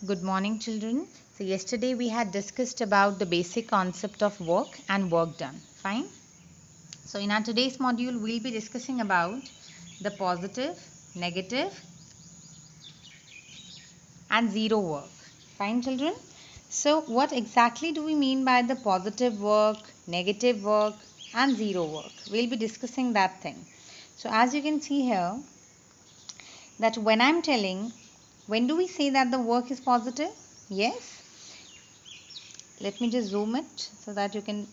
Good morning, children. So yesterday we had discussed about the basic concept of work and work done. Fine. So in our today's module, we'll be discussing about the positive, negative and zero work. Fine, children. So what exactly do we mean by the positive work, negative work and zero work? We'll be discussing that thing. So as you can see here, that when I'm telling, when do we say that the work is positive? Yes. Let me just zoom it so that you can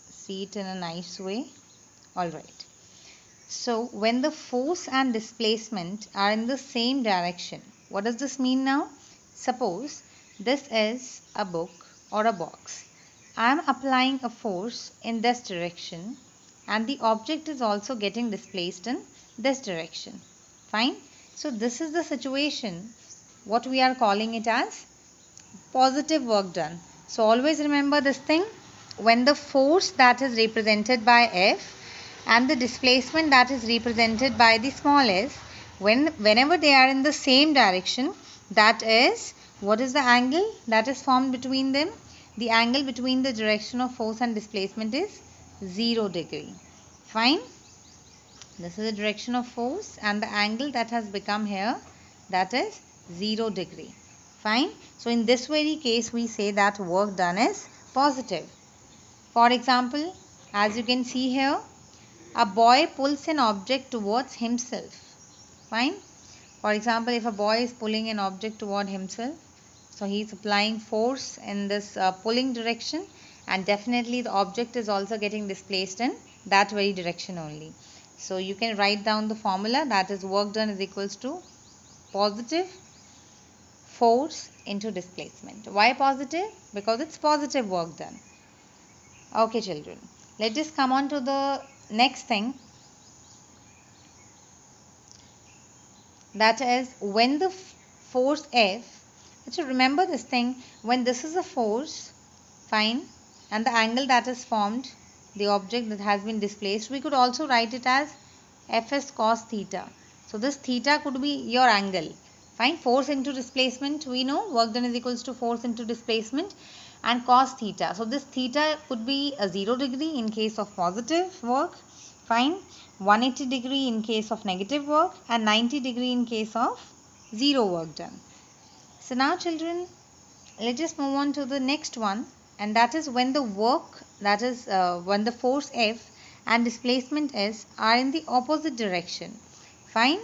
see it in a nice way. Alright. So when the force and displacement are in the same direction, what does this mean now? Suppose this is a book or a box. I am applying a force in this direction and the object is also getting displaced in this direction. Fine. So this is the situation, what we are calling it as positive work done. So always remember this thing, when the force that is represented by F and the displacement that is represented by the small s, whenever they are in the same direction, that is, what is the angle that is formed between them? The angle between the direction of force and displacement is 0 degree. Fine. This is the direction of force and the angle that has become here, that is 0 degree. Fine. So in this very case we say that work done is positive. For example, as you can see here, a boy pulls an object towards himself. Fine. For example, if a boy is pulling an object toward himself, so he is applying force in this pulling direction, and definitely the object is also getting displaced in that very direction only. So you can write down the formula, that is work done is equals to positive force into displacement. Why positive? Because it's positive work done. Okay, children. Let us come on to the next thing. That is when the force F, so remember this thing, when this is a force, fine, and the angle that is formed, the object that has been displaced, we could also write it as Fs cos theta. So this theta could be your angle. Fine, force into displacement, we know work done is equals to force into displacement, and cos theta. So this theta could be a 0 degree in case of positive work. Fine, 180 degree in case of negative work and 90 degree in case of zero work done. So now children, let us move on to the next one, and that is when the work, that is when the force F and displacement S are in the opposite direction. Fine.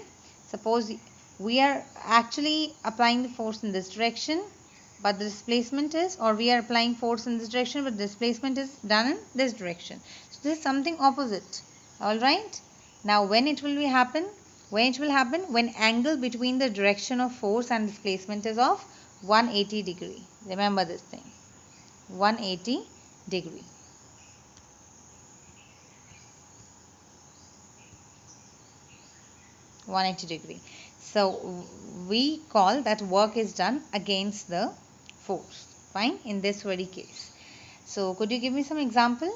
Suppose we are actually applying the force in this direction, but the displacement is, or we are applying force in this direction but displacement is done in this direction. So this is something opposite. Alright. Now when it will be happen? When it will happen? When angle between the direction of force and displacement is of 180 degree. Remember this thing. 180 degree. So we call that work is done against the force. Fine. In this very case. So could you give me some example?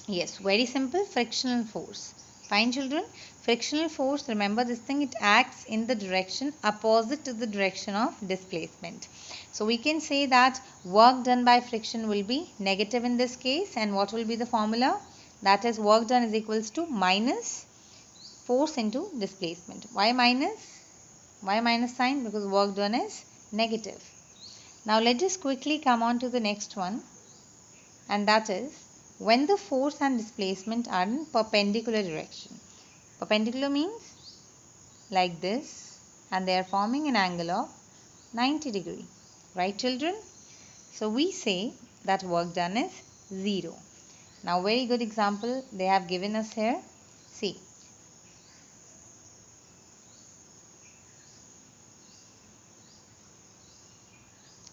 Yes, very simple. Frictional force. Fine, children. Frictional force, remember this thing, it acts in the direction opposite to the direction of displacement. So we can say that work done by friction will be negative in this case, and what will be the formula? That is work done is equals to minus force into displacement. Why minus? Why minus sign? Because work done is negative. Now let us quickly come on to the next one, and that is when the force and displacement are in perpendicular direction. Perpendicular means like this, and they are forming an angle of 90 degree. Right, children? So we say that work done is 0. Now very good example they have given us here. See.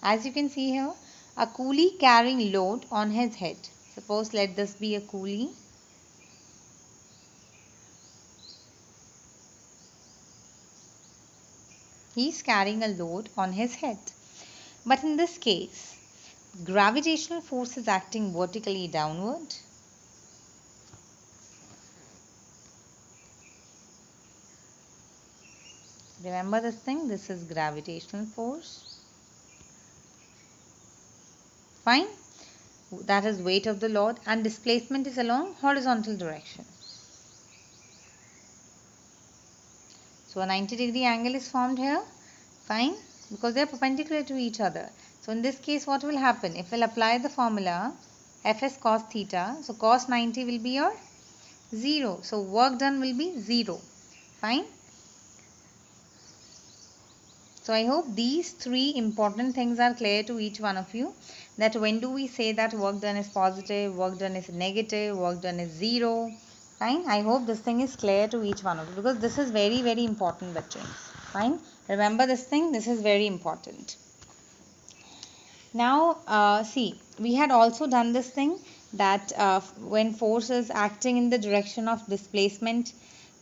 As you can see here, a coolie carrying load on his head. Suppose let this be a coolie. He is carrying a load on his head. But in this case, gravitational force is acting vertically downward. Remember this thing, this is gravitational force. Fine. That is weight of the load, and displacement is along horizontal direction. So a 90-degree angle is formed here. Fine. Because they are perpendicular to each other. So in this case, what will happen? If we'll apply the formula Fs cos theta, so cos 90 will be your 0. So work done will be 0. Fine. So I hope these three important things are clear to each one of you. That when do we say that work done is positive, work done is negative, work done is 0. Fine. I hope this thing is clear to each one of you, because this is very, very important, bachche. Fine. Remember this thing. This is very important. Now, see, we had also done this thing that when force is acting in the direction of displacement,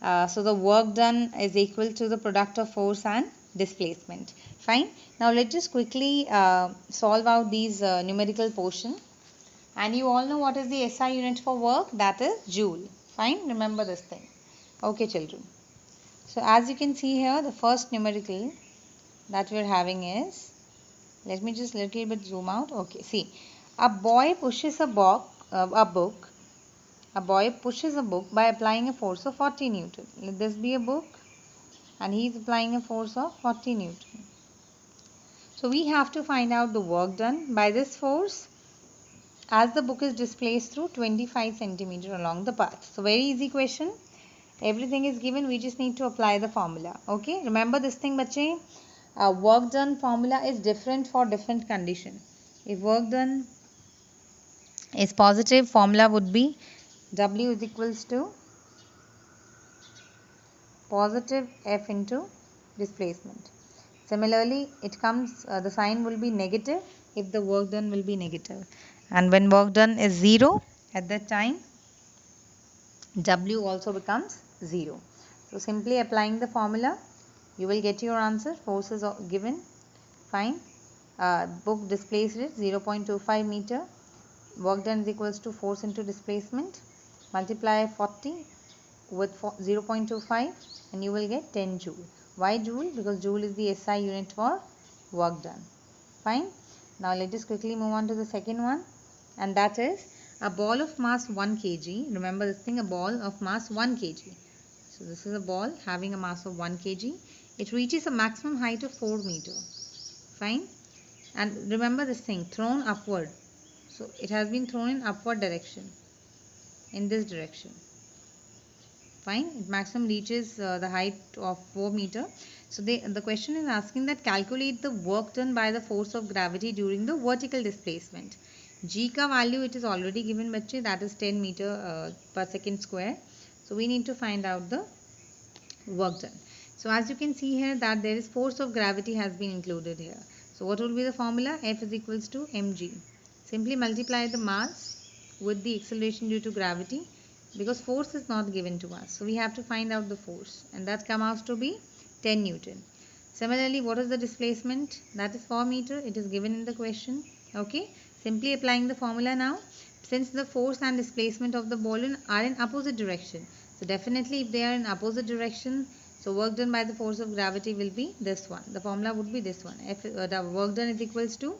so the work done is equal to the product of force and displacement. Fine. Now, let's just quickly solve out these numerical portion. And you all know what is the SI unit for work? That is joule. Fine. Remember this thing. Okay, children. So, as you can see here, the first numerical that we are having is, let me just little bit zoom out. Okay, see, a boy pushes a book. A boy pushes a book by applying a force of 40 Newton. Let this be a book, and he is applying a force of 40 Newton. So we have to find out the work done by this force, as the book is displaced through 25 centimeter along the path. So very easy question. Everything is given. We just need to apply the formula. Okay. Remember this thing, bachche. Work done formula is different for different condition. If work done is positive, formula would be W is equals to positive F into displacement. Similarly, it comes, the sign will be negative if the work done will be negative. And when work done is 0, at that time, W also becomes 0. So simply applying the formula, you will get your answer. Force is given. Fine. Book displaced it 0.25 meter. Work done is equals to force into displacement. Multiply 40 with 0.25 and you will get 10 joule. Why joule? Because joule is the SI unit for work done. Fine. Now let us quickly move on to the second one, and that is a ball of mass 1 kg. Remember this thing, a ball of mass 1 kg. So this is a ball having a mass of 1 kg. It reaches a maximum height of 4 meter. Fine. And remember this thing, thrown upward. So it has been thrown in upward direction, in this direction. Fine. It maximum reaches the height of 4 meter. So the question is asking that calculate the work done by the force of gravity during the vertical displacement. G ka value it is already given, bachche, that is 10 meter per second square. So we need to find out the work done. So as you can see here that there is force of gravity has been included here. So what will be the formula? F is equals to mg. Simply multiply the mass with the acceleration due to gravity, because force is not given to us. So we have to find out the force, and that comes out to be 10 Newton. Similarly, what is the displacement? That is 4 meter. It is given in the question. Okay. Simply applying the formula now. Since the force and displacement of the balloon are in opposite direction, so definitely if they are in opposite direction, so work done by the force of gravity will be this one. The formula would be this one. The work done is equals to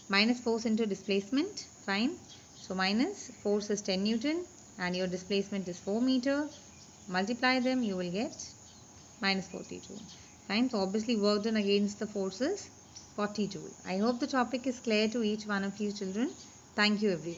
minus force into displacement. Fine. So minus force is 10 Newton and your displacement is 4 meter. Multiply them, you will get minus 40 joule. Fine. So obviously work done against the force is 40 joule. I hope the topic is clear to each one of you children. Thank you everyone.